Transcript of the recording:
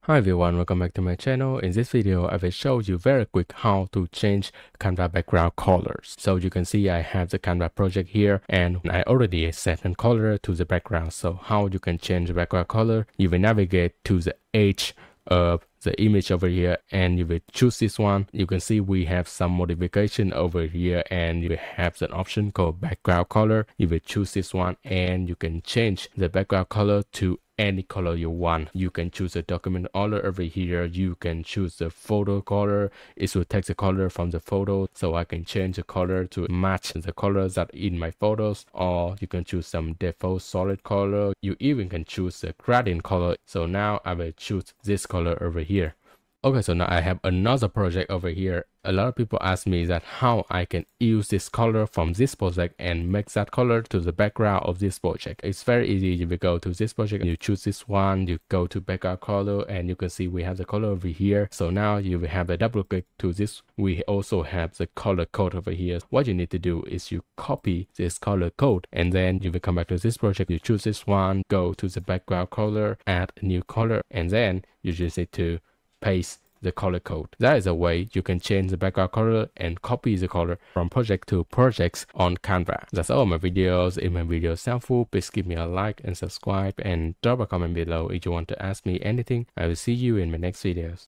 Hi everyone, welcome back to my channel. In this video, I will show you very quick how to change Canva background colors. So you can see I have the Canva project here and I already set a color to the background. So how you can change the background color, you will navigate to the edge of the image over here and you will choose this one. You can see we have some modification over here and you have an option called background color. You will choose this one and you can change the background color to any color you want. You can choose the document color over here. You can choose the photo color. It will take the color from the photo, so I can change the color to match the colors that in my photos, or you can choose some default solid color. You even can choose the gradient color. So now I will choose this color over here. Okay, so now I have another project over here. A lot of people ask me that how I can use this color from this project and make that color to the background of this project. It's very easy. You will go to this project, you choose this one, you go to background color, and you can see we have the color over here. So now you will have a double click to this. We also have the color code over here. What you need to do is you copy this color code and then you will come back to this project. You choose this one, go to the background color, add a new color, and then you just need to paste the color code. That is a way you can change the background color and copy the color from project to projects on Canva. That's all my videos. If my video is helpful, please give me a like and subscribe and drop a comment below if you want to ask me anything. I will see you in my next videos.